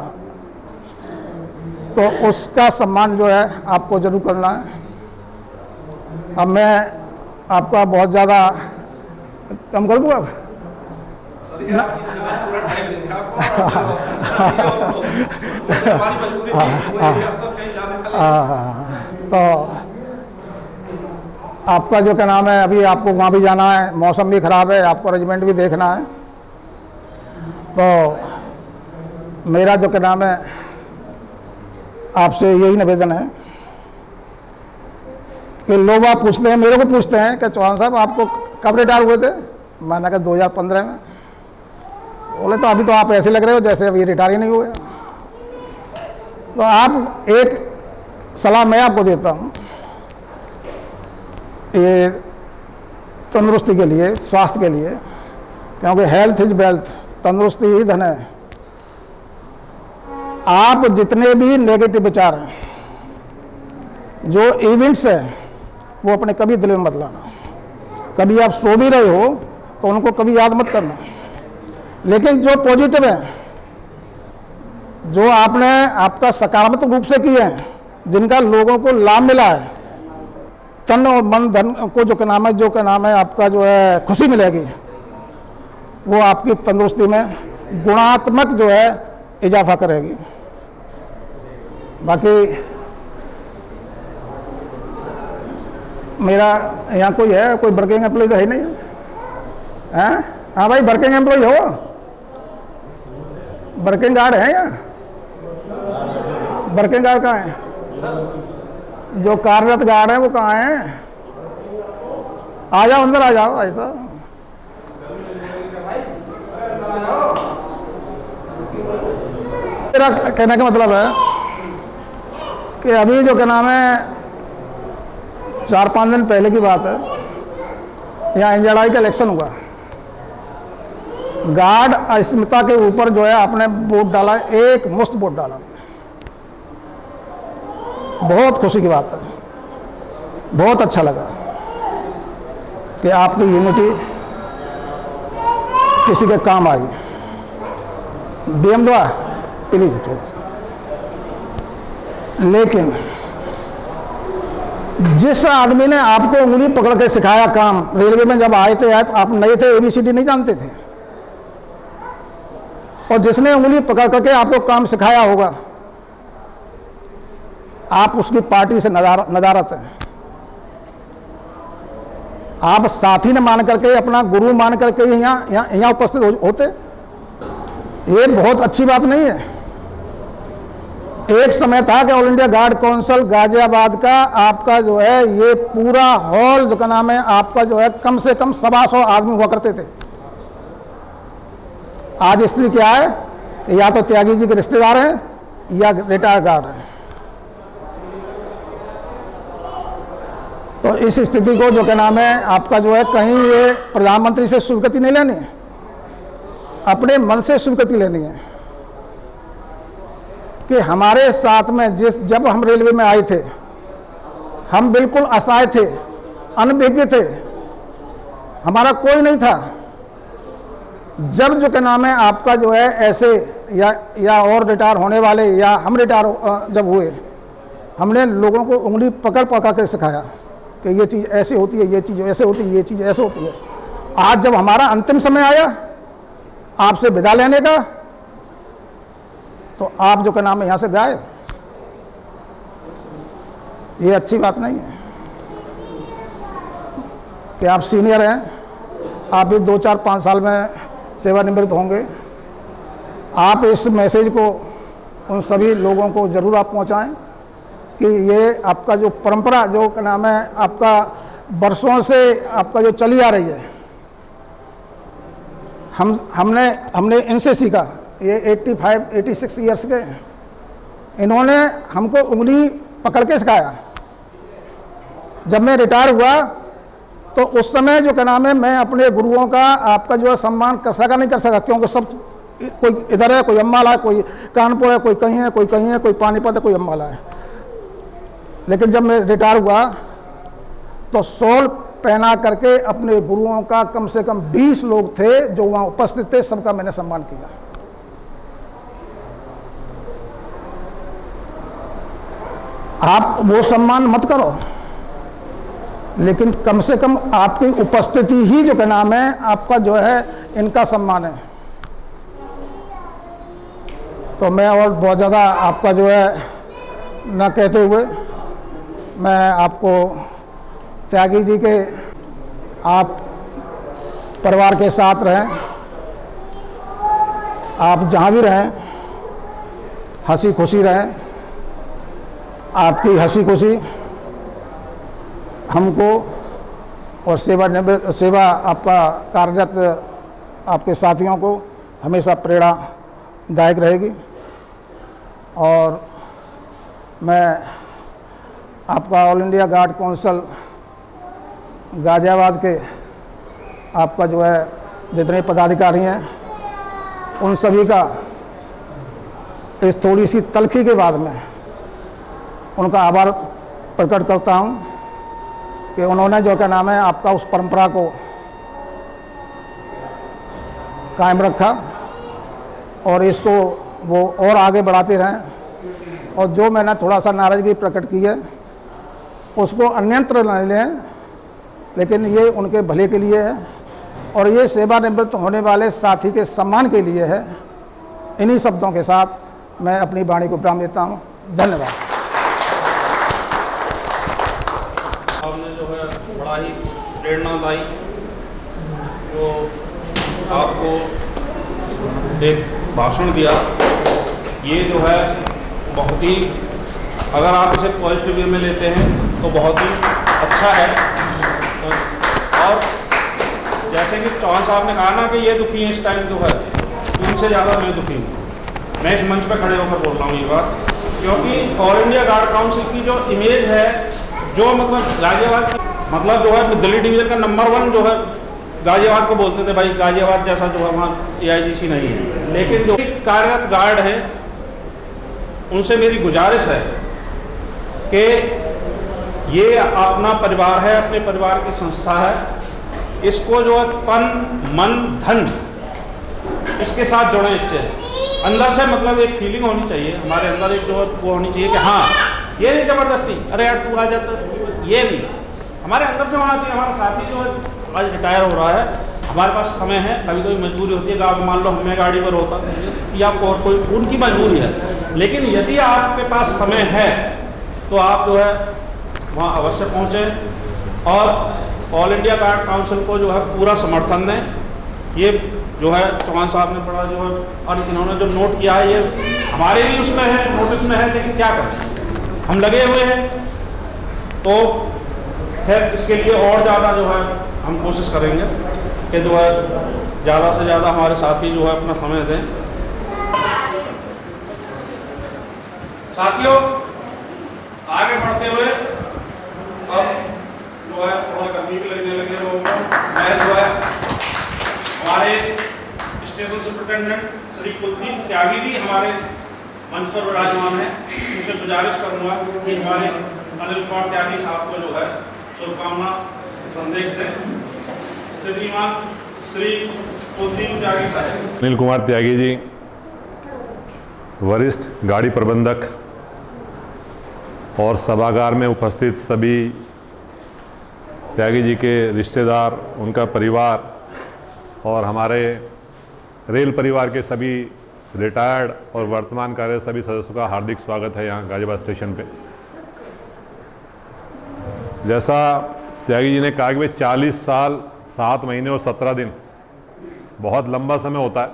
तो उसका सम्मान जो है आपको जरूर करना है। अब मैं आपका बहुत ज़्यादा कम कर दूँ अब तो आपका जो क्या नाम है अभी आपको वहाँ भी जाना है, मौसम भी ख़राब है, आपको अरेंजमेंट भी देखना है। तो मेरा जो क्या नाम है आपसे यही निवेदन है कि लोग आप पूछते हैं, मेरे को पूछते हैं कि चौहान साहब आपको कब रिटायर हुए थे? मैंने कहा 2015 में। बोले तो अभी तो आप ऐसे लग रहे हो जैसे अभी रिटायर ही नहीं हुए। तो आप एक सलाह मैं आपको देता हूँ, ये तंदुरुस्ती के लिए, स्वास्थ्य के लिए, क्योंकि हेल्थ इज वेल्थ, तंदुरुस्ती ही धन है। आप जितने भी नेगेटिव विचार हैं, जो इवेंट्स हैं, वो अपने कभी दिल में मत लाना। कभी आप सो भी रहे हो तो उनको कभी याद मत करना। लेकिन जो पॉजिटिव है, जो आपने आपका सकारात्मक रूप से किए हैं, जिनका लोगों को लाभ मिला है, तन और मन धन को जो क्या नाम है, जो क्या नाम है आपका जो है खुशी मिलेगी, वो आपकी तंदुरुस्ती में गुणात्मक जो है इजाफा करेगी। बाकी मेरा यहाँ कोई है, कोई वर्किंग एम्प्लॉय तो है नहीं है? हाँ भाई, वर्किंग एम्प्लॉय हो? वर्किंग गार्ड है यहाँ? वर्किंग गार्ड कहाँ है? जो कार्यरत गार्ड है वो कहाँ है? आ जाओ, अंदर आ जाओ। ऐसा मेरा कहने का मतलब है कि अभी जो क्या नाम है 4-5 दिन पहले की बात है, यहाँ एनजेडआई का इलेक्शन हुआ। गार्ड अस्मिता के ऊपर जो है आपने वोट डाला, एक मुफ्त वोट डाला। बहुत खुशी की बात है, बहुत अच्छा लगा कि आपकी यूनिटी किसी के काम आई। डीएम द्वारा प्लीज थोड़ा सा। लेकिन जिस आदमी ने आपको उंगली पकड़ के सिखाया काम, रेलवे में जब आए थे तो आप नए थे, ABCD नहीं जानते थे, और जिसने उंगली पकड़ करके आपको काम सिखाया होगा, आप उसकी पार्टी से नदारत हैं। आप साथी ने मान करके, अपना गुरु मान करके यहाँ उपस्थित होते, ये बहुत अच्छी बात नहीं है। एक समय था कि all India guard council Ghaziabad का आपका जो है ये पूरा हॉल जो का नाम है आपका जो है कम से कम 125 आदमी हुआ करते थे। आज स्थिति क्या है कि या तो त्यागी जी के रिश्तेदार हैं या रिटायर गार्ड हैं। तो इस स्थिति को जो क्या नाम है आपका जो है कहीं ये प्रधानमंत्री से स्वीकृति नहीं लेनी है, अपने मन से स्वीकृति लेनी है कि हमारे साथ में जब हम रेलवे में आए थे हम बिल्कुल असहाय थे, अनभिज्ञ थे, हमारा कोई नहीं था। जब जो क्या नाम है आपका जो है ऐसे या और रिटायर होने वाले या हम रिटायर जब हुए, हमने लोगों को उंगली पकड़ पकड़ के सिखाया कि ये चीज़ ऐसे होती है, ये चीज़ ऐसे होती है, ये चीज़ ऐसे होती है। आज जब हमारा अंतिम समय आया आपसे विदा लेने का, तो आप जो का नाम है यहाँ से गायब, ये अच्छी बात नहीं है कि आप सीनियर हैं, आप भी 2, 4, 5 साल में सेवानिवृत्त होंगे। आप इस मैसेज को उन सभी लोगों को ज़रूर आप पहुँचाएँ कि ये आपका जो परंपरा जो का नाम है आपका वर्षों से आपका जो चली आ रही है, हमने इनसे सीखा। ये 85-86 ईयर्स के, इन्होंने हमको उंगली पकड़ के सिखाया। जब मैं रिटायर हुआ तो उस समय जो क्या नाम है मैं अपने गुरुओं का आपका जो है सम्मान कर सका नहीं कर सका, क्योंकि सब कोई इधर है, कोई अम्बाला है, कोई कानपुर है, कोई कहीं है, कोई कहीं है, कोई पानीपत है, कोई अम्बाला है। लेकिन जब मैं रिटायर हुआ तो शॉल पहना करके अपने गुरुओं का कम से कम 20 लोग थे जो वहाँ उपस्थित थे, सबका मैंने सम्मान किया। आप वो सम्मान मत करो, लेकिन कम से कम आपकी उपस्थिति ही जो का नाम है आपका जो है इनका सम्मान है। तो मैं और बहुत ज़्यादा आपका जो है न कहते हुए मैं आपको त्यागी जी के आप परिवार के साथ रहें, आप जहाँ भी रहें हंसी खुशी रहें। आपकी हंसी खुशी हमको और सेवा आपका कार्यरत आपके साथियों को हमेशा प्रेरणादायक रहेगी। और मैं आपका all India guard council Ghaziabad के आपका जो है जितने पदाधिकारी हैं उन सभी का इस थोड़ी सी तलखी के बाद में उनका आभार प्रकट करता हूं कि उन्होंने जो क्या नाम है आपका उस परंपरा को कायम रखा और इसको वो और आगे बढ़ाते रहें। और जो मैंने थोड़ा सा नाराज़गी प्रकट की है उसको अन्यंत्र न लें, लेकिन ये उनके भले के लिए है और ये सेवानिवृत्त होने वाले साथी के सम्मान के लिए है। इन्हीं शब्दों के साथ मैं अपनी वाणी को विराम देता हूँ। धन्यवाद। आपने जो है बड़ा ही प्रेरणादायी जो आपको एक भाषण दिया, ये जो है बहुत ही, अगर आप इसे पॉजिटिव वे में लेते हैं तो बहुत ही अच्छा है। और जैसे कि चौहान साहब ने कहा ना कि ये दुखी हैं इस टाइम जो है, उनसे ज़्यादा मैं दुखी हूँ। मैं इस मंच पर खड़े होकर बोल रहा हूँ ये बात, क्योंकि ऑल इंडिया गार्ड काउंसिल की जो इमेज है, जो मतलब गाजियाबाद की मतलब जो है दिल्ली डिवीज़न का नंबर 1 जो है गाजियाबाद को बोलते थे, भाई गाजियाबाद जैसा जो है वहाँ AIGC नहीं है। लेकिन जो कार्यरत गार्ड है उनसे मेरी गुजारिश है कि ये अपना परिवार है, अपने परिवार की संस्था है, इसको जो है तन मन धन इसके साथ जुड़ें। इससे अंदर से मतलब एक फीलिंग होनी चाहिए हमारे अंदर, एक जो वो होनी चाहिए कि हाँ ये नहीं ज़बरदस्ती, अरे यार तू आ जाता, ये नहीं, हमारे अंदर से होना चाहिए। हमारा साथी जो है आज रिटायर हो रहा है, हमारे पास समय है, कभी कभी मजबूरी होती है कि आप मान लो हमें गाड़ी पर होता या और कोई उनकी मजबूरी है, लेकिन यदि आपके पास समय है तो आप जो है वहाँ अवश्य पहुँचें और ऑल इंडिया गार्ड काउंसिल को जो है पूरा समर्थन दें। ये जो है चौहान साहब ने पढ़ा जो है, और इन्होंने जो नोट किया है ये हमारे भी उसमें है, नोटिस में है, लेकिन क्या करें, हम लगे हुए हैं। तो खैर इसके लिए और ज़्यादा जो है हम कोशिश करेंगे कि जो है ज़्यादा से ज़्यादा हमारे साथी जो है अपना समय दें। साथियों, आगे बढ़ते हुए अब जो है थोड़ा गर्मी भी लगने लगे लोगों को, मैं जो है हमारे स्टेशन सुपरिटेंडेंट श्री कुलदीप त्यागी जी हमारे मंच पर विराजमान है, उनसे गुजारिश करूंगा कि हमारे अनिल कुमार त्यागी साहब को जो है शुभकामना संदेश दें। श्रीमान श्री कुलदीप त्यागी साहब। अनिल कुमार त्यागी जी वरिष्ठ गाड़ी प्रबंधक और सभागार में उपस्थित सभी त्यागी जी के रिश्तेदार, उनका परिवार और हमारे रेल परिवार के सभी रिटायर्ड और वर्तमान कार्यरत सभी सदस्यों का हार्दिक स्वागत है यहाँ गाजियाबाद स्टेशन पे। जैसा त्यागी जी ने कहा कि भाई 40 साल 7 महीने और 17 दिन बहुत लंबा समय होता है,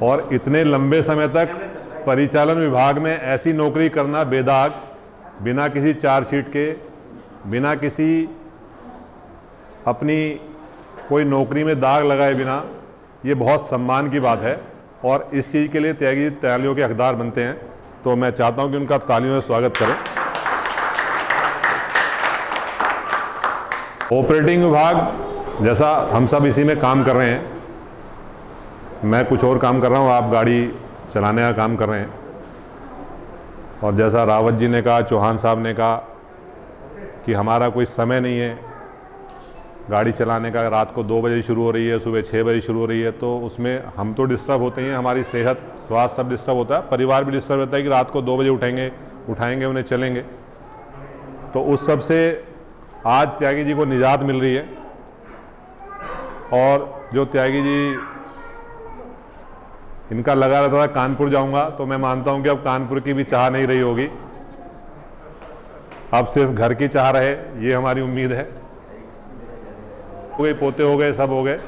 और इतने लंबे समय तक परिचालन विभाग में ऐसी नौकरी करना बेदाग, बिना किसी चार्जशीट के, बिना किसी अपनी कोई नौकरी में दाग लगाए बिना, ये बहुत सम्मान की बात है और इस चीज़ के लिए त्यागी तालियों के हकदार बनते हैं। तो मैं चाहता हूं कि उनका तालियों से स्वागत करें। ऑपरेटिंग विभाग, जैसा हम सब इसी में काम कर रहे हैं, मैं कुछ और काम कर रहा हूं, आप गाड़ी चलाने का काम कर रहे हैं, और जैसा रावत जी ने कहा, चौहान साहब ने कहा कि हमारा कोई समय नहीं है गाड़ी चलाने का, रात को 2 बजे शुरू हो रही है, सुबह 6 बजे शुरू हो रही है, तो उसमें हम तो डिस्टर्ब होते हैं, हमारी सेहत स्वास्थ्य सब डिस्टर्ब होता है, परिवार भी डिस्टर्ब होता है कि रात को 2 बजे उठाएंगे उन्हें चलेंगे। तो उस सब से आज त्यागी जी को निजात मिल रही है, और जो त्यागी जी इनका लगा रहता था कानपुर जाऊंगा, तो मैं मानता हूं कि अब कानपुर की भी चाह नहीं रही होगी, अब सिर्फ घर की चाह रहे, ये हमारी उम्मीद है। कोई पोते हो गए, सब हो गए,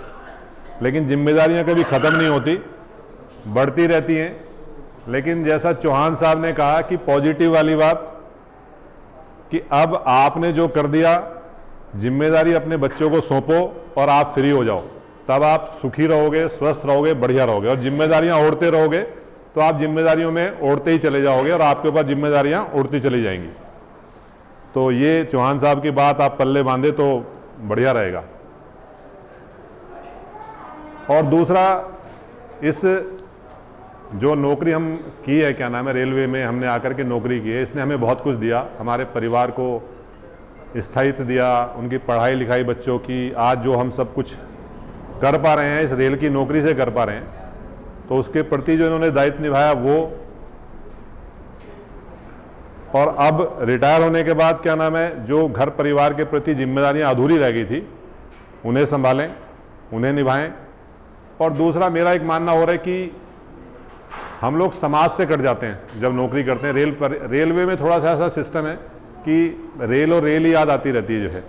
लेकिन जिम्मेदारियां कभी ख़त्म नहीं होती, बढ़ती रहती हैं। लेकिन जैसा चौहान साहब ने कहा कि पॉजिटिव वाली बात कि अब आपने जो कर दिया, जिम्मेदारी अपने बच्चों को सौंपो और आप फ्री हो जाओ, तब आप सुखी रहोगे, स्वस्थ रहोगे, बढ़िया रहोगे। और जिम्मेदारियां ओढ़ते रहोगे तो आप जिम्मेदारियों में ओढ़ते ही चले जाओगे और आपके ऊपर जिम्मेदारियां उड़ती चली जाएंगी। तो ये चौहान साहब की बात आप पल्ले बांधे तो बढ़िया रहेगा। और दूसरा, इस जो नौकरी हम की है, क्या नाम है, रेलवे में हमने आकर के नौकरी की है, इसने हमें बहुत कुछ दिया, हमारे परिवार को स्थायित्व दिया, उनकी पढ़ाई लिखाई बच्चों की, आज जो हम सब कुछ कर पा रहे हैं इस रेल की नौकरी से कर पा रहे हैं, तो उसके प्रति जो इन्होंने दायित्व निभाया वो, और अब रिटायर होने के बाद क्या नाम है, जो घर परिवार के प्रति जिम्मेदारियां अधूरी रह गई थी उन्हें संभालें, उन्हें निभाएं। और दूसरा, मेरा एक मानना हो रहा है कि हम लोग समाज से कट जाते हैं जब नौकरी करते हैं। रेलवे में थोड़ा सा ऐसा सिस्टम है कि रेल और रेल ही याद आती रहती है जो है।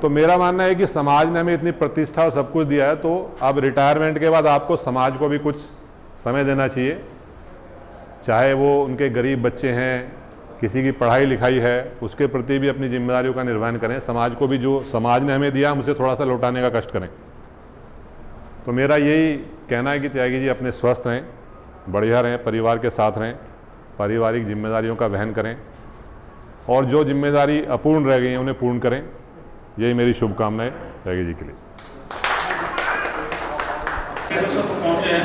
तो मेरा मानना है कि समाज ने हमें इतनी प्रतिष्ठा और सब कुछ दिया है, तो अब रिटायरमेंट के बाद आपको समाज को भी कुछ समय देना चाहिए, चाहे वो उनके गरीब बच्चे हैं, किसी की पढ़ाई लिखाई है, उसके प्रति भी अपनी जिम्मेदारियों का निर्वहन करें। समाज को भी जो समाज ने हमें दिया हम उसे थोड़ा सा लौटाने का कष्ट करें। तो मेरा यही कहना है कि त्यागी जी अपने स्वस्थ रहें, बढ़िया रहें, परिवार के साथ रहें, पारिवारिक जिम्मेदारियों का वहन करें, और जो जिम्मेदारी अपूर्ण रह गई हैं उन्हें पूर्ण करें। यही मेरी शुभकामनाएं त्यागी जी के लिए। पहुंचे हैं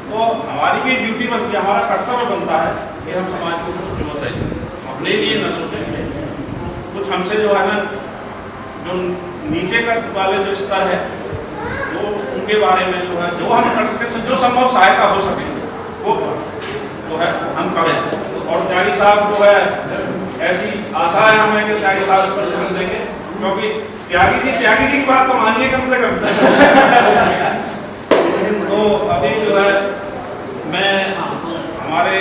तो हमारी भी ड्यूटी बनती है, हमारा कर्तव्य बनता है कि हम समाज को कुछ जो होता है अपने लिए न सोचें, कुछ हमसे जो है ना, जो नीचे का वाले जो स्तर है, वो उनके बारे में जो है, जो हम कर सके, जो संभव सहायता हो सके वो जो है हम करें। और त्यागी साहब जो है, ऐसी आशा है हमें कि त्यागी साहब इस पर ध्यान देंगे, क्योंकि त्यागी जी की बात तो मानिए कम से कम। तो अभी जो है मैं हमारे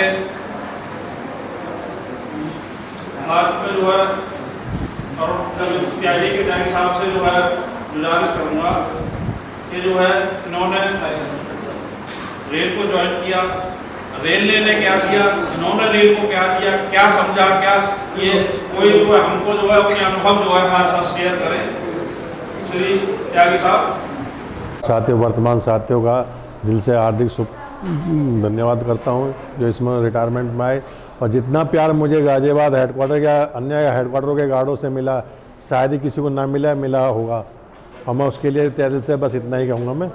लास्ट में जो है और त्यागी साहब से जो है रेल को ज्वाइन किया, रेल ने क्या दिया, इन्होंने रेल को क्या दिया, क्या समझा, क्या ये कोई जो है हमको जो है अपने अनुभव जो है हमारे साथ शेयर करें। श्री त्यागी साहब। साथियों, वर्तमान साथियों का दिल से हार्दिक धन्यवाद करता हूं जो इसमें रिटायरमेंट में आए, और जितना प्यार मुझे गाजियाबाद हेडक्वार्टर या अन्य हेडक्वार्टरों के गार्डों से मिला शायद ही किसी को ना मिला होगा, और मैं उसके लिए तहे दिल से बस इतना ही कहूँगा। मैं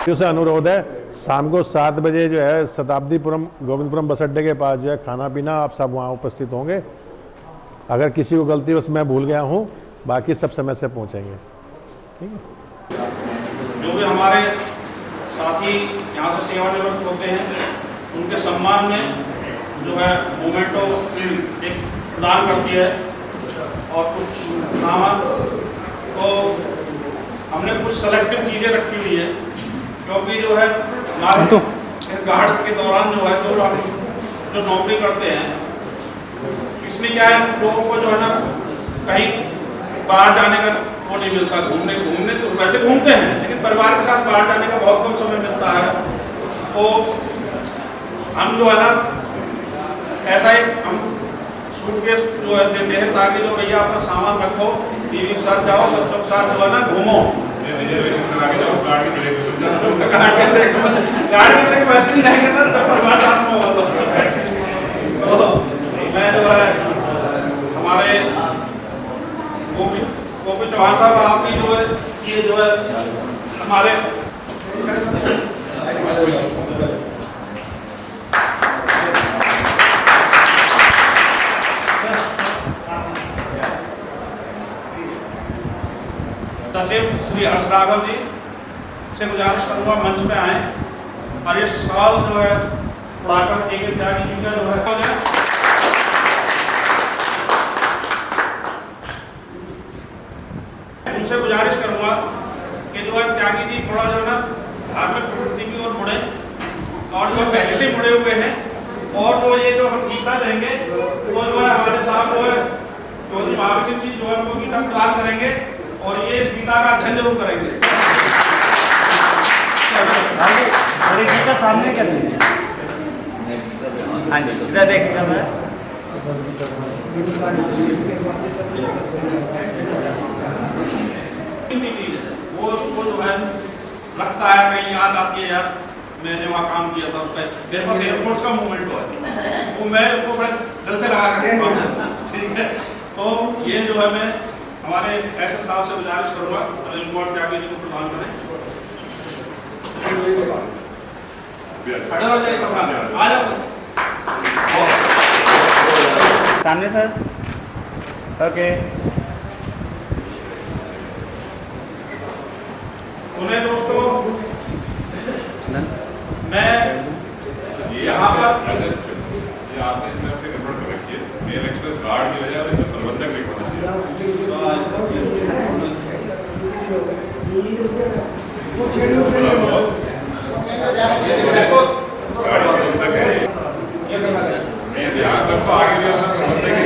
से अनुरोध है, शाम को 7 बजे जो है शताब्दीपुरम गोविंदपुरम बस अड्डे के पास जो है खाना पीना, आप सब वहाँ उपस्थित होंगे। अगर किसी को गलतीवश मैं भूल गया हूँ, बाकी सब समय से पहुँचेंगे। ठीक है। जो भी हमारे साथी यहाँ से सेवानिवृत्त होते हैं उनके सम्मान में जो है मोमेंटो एक प्रदान करती है, और कुछ सामान तो हमने कुछ सेलेक्टिव चीज़ें रखी हुई है, क्योंकि जो है हमारे गार्ड के दौरान जो है जो नौकरी करते हैं, इसमें क्या है लोगों को जो है ना कहीं बाहर जाने का वो नहीं मिलता, घूमने तो वैसे घूमते हैं लेकिन परिवार के साथ बाहर जाने का बहुत कम समय मिलता है। तो हम जो है ना ऐसा ही हम सूटकेस जो है देते हैं ताकि जो भैया अपना सामान रखो, बीवी के साथ जाओ, बच्चों के साथ जो है ना घूमो। मैं जो है हमारे गोपी चौहान साहब आपकी जो है ये जो है हमारे सचिव श्री हर्ष राघव जी से गुजारिश करूँगा मंच पे आए और ये सवाल जो है पढ़ाकर एक त्यागी जी का जो है उनसे गुजारिश करूँगा कि जो है त्यागी जी थोड़ा जो है ना धार्मिक प्रवृत्ति की ओर मुड़े, और जो पहले से मुड़े हुए हैं, और जो ये जो हम गीता देंगे वो जो है हमारे साथ जो है चौधरी महावीर सिंह जी जो है उनको गीता प्रदान करेंगे, और ये इस गीता का अध्ययन जरूर करेंगे। गीता सामने कर लीजिए। हाँ जी, इधर देखिएगा। मैं वो उसको जो है लगता है कहीं याद आती है, यार मैंने वहाँ काम किया था, उसका मेरे पास एयरफोर्स का मूवमेंट हुआ है, वो मैं उसको बड़े दिल से लगा कर ठीक है। तो ये जो है मैं हमारे ऐसे साहब से गुजारिश करूँगा अनिल कुमार त्यागी जी को प्रदान करें। खड़े हो जाइए सब, आ जाओ सामने सर। ओके, सुने दोस्तों, मैं यहाँ पर आपने इसमें अपने गड़बड़ कर रखी है, मेल एक्सप्रेस गार्ड की वजह से प्रबंधक नहीं होना चाहिए। यहाँ तक तो आगे भी अपना प्रबंधक ही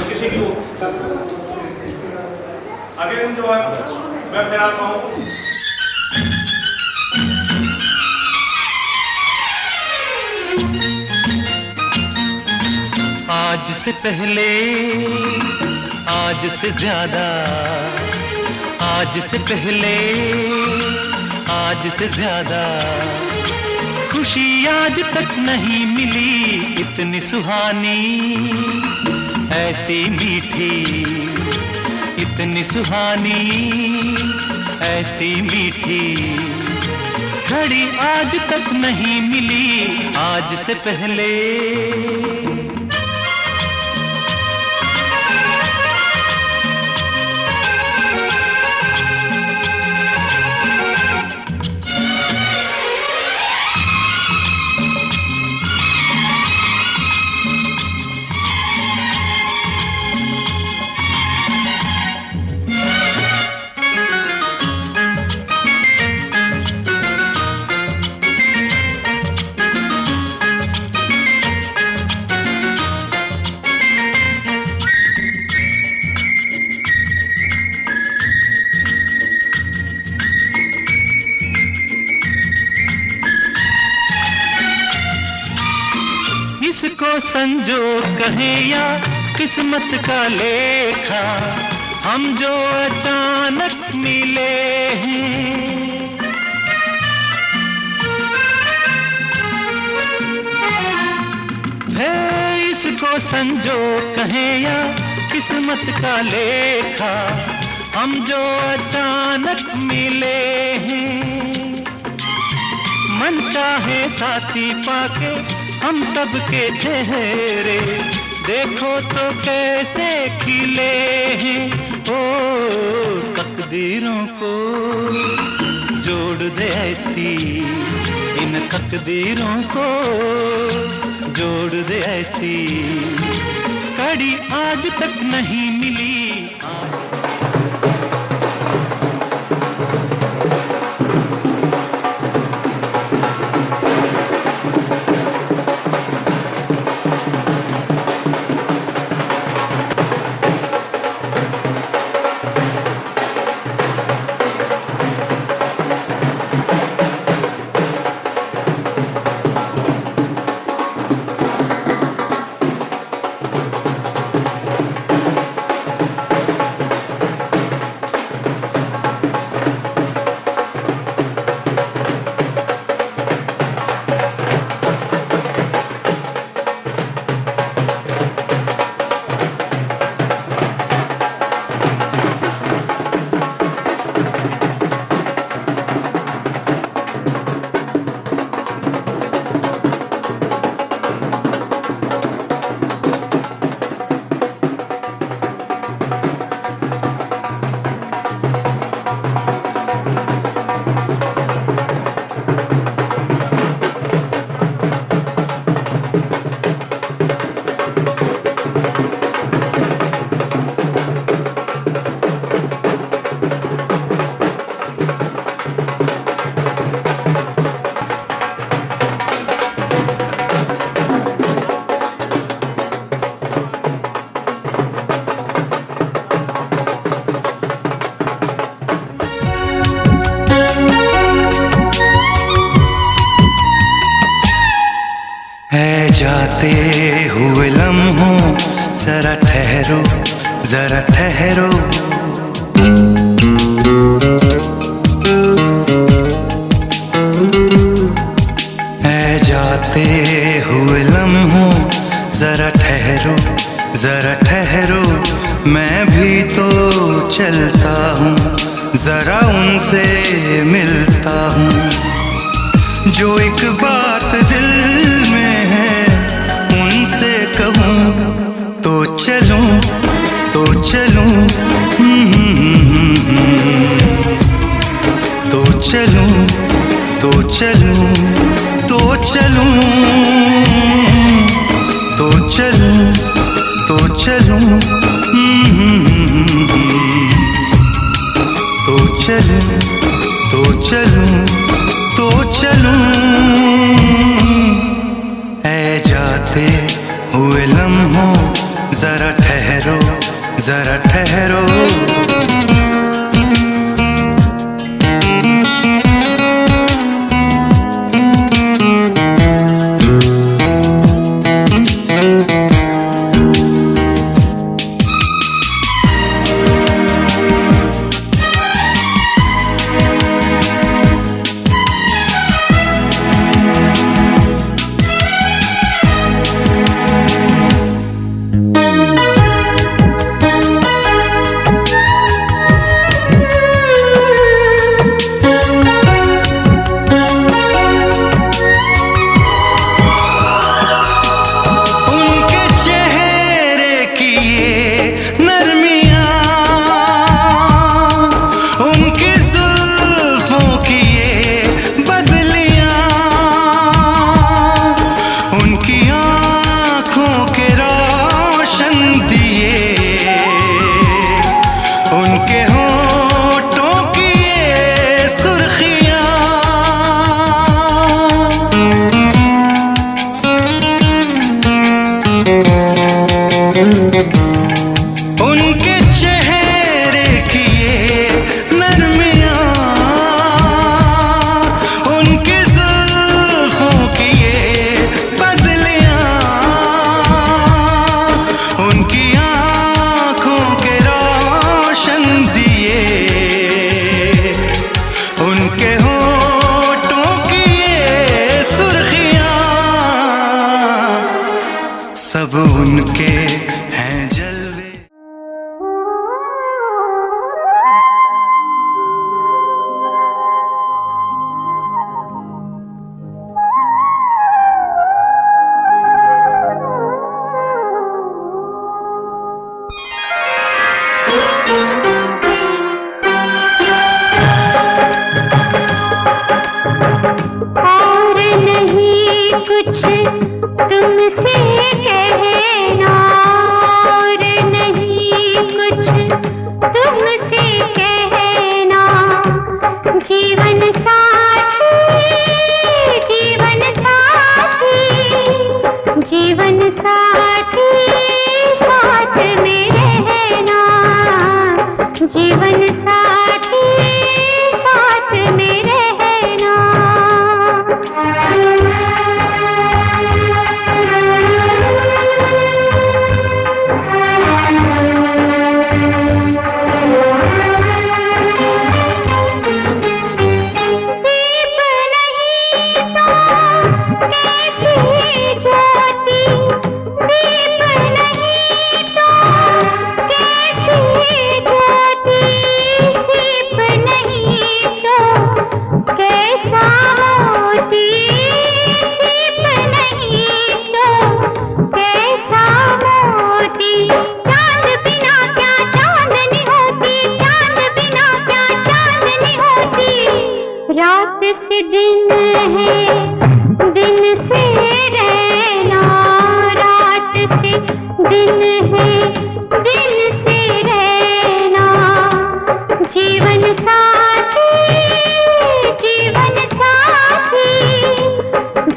किसी की आगे जो है मैं कराता हूँ। आज से पहले, आज से ज्यादा, आज से पहले, आज से ज्यादा खुशी आज तक नहीं मिली इतनी सुहानी, ऐसी मीठी, इतनी सुहानी, ऐसी मीठी घड़ी आज तक नहीं मिली आज से पहले। इसको संजो कहें या किस्मत का लेखा, हम जो अचानक मिले हैं। है इसको संजो कहें या किस्मत का लेखा, हम जो अचानक मिले हैं। मन चाहे साथी पाके हम सबके चेहरे, देखो तो कैसे खिले हैं। ओ तकदीरों को जोड़ दे ऐसी, इन तकदीरों को जोड़ दे ऐसी, कड़ी आज तक नहीं मिली। जाते हुए लम्हों जरा ठहरो, जरा ठहरो। ऐ जाते हुए लम्हों जरा ठहरो, जरा ठहरो। मैं भी तो चलता हूँ, जरा उनसे मिलता हूँ। जो एक बात दिल में है उनसे कहूँ तो चलूँ, तो चलूँ, तो चलूँ, तो चलूँ, तो चलूँ, तो चलूँ, तो चलूँ, तो चलूँ, तो चलूँ, तो चलूं। ऐ जाते हुए लम्हों जरा ठहरो, जरा ठहरो।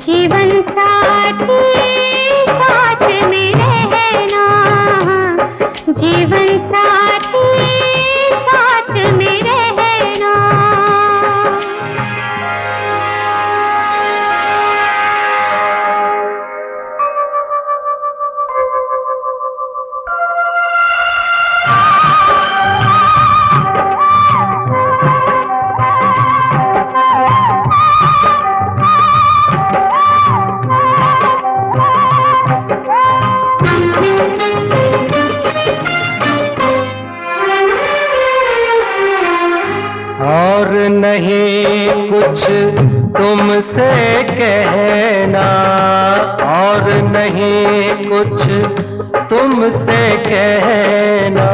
जीवन साथी साथ में रहना, जीवन साथी साथ में रहना। और नहीं कुछ तुमसे कहना, और नहीं कुछ तुमसे कहना।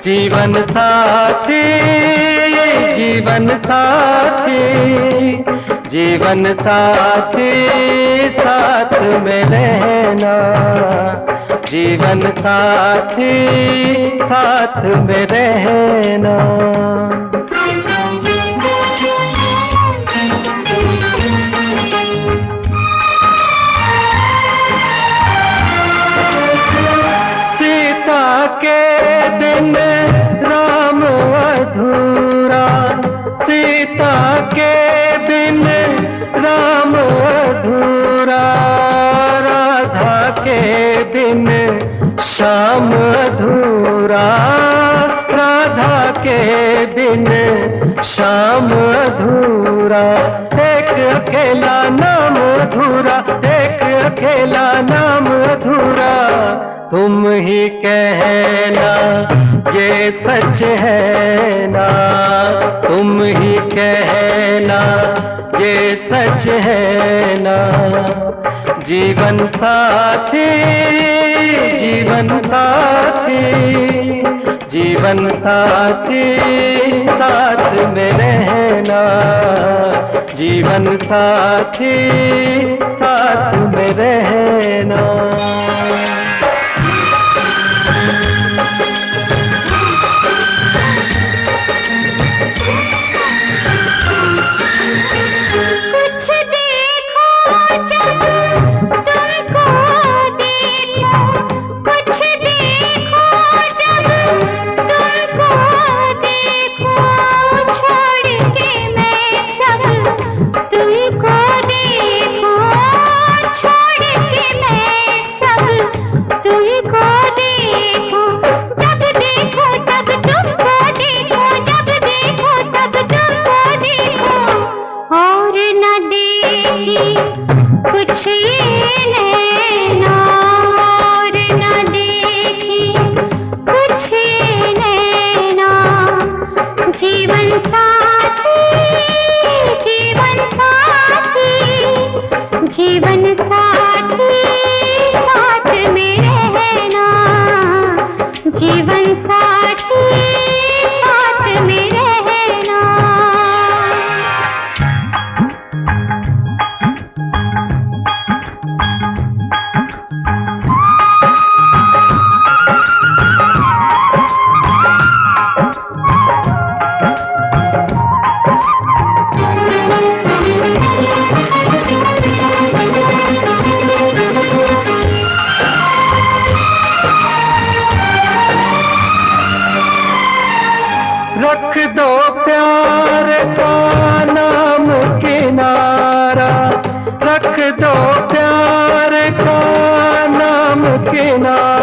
जीवन साथी जीवन साथी जीवन साथी साथ में रहना, जीवन साथी साथ में रहना। के बिन राम अधूरा, सीता के बिन राम अधूरा, राधा के बिन श्याम अधूरा, राधा के बिन श्याम अधूरा। एक अकेला नाम अधूरा, एक अकेला नाम अधूरा। तुम ही कहना ये सच है ना, तुम ही कहना ये सच है ना। जीवन साथी जीवन साथी जीवन साथी साथ में रहना, जीवन साथी साथ में रहना। कुछ ये नैना और न देखी, कुछ ये नैना। जीवन साथी जीवन साथी जीवन साथी साथ में रहना, जीवन साथी साथ में रहना। रख दो प्यार का नाम किनारा, रख दो प्यार का नाम किनारा।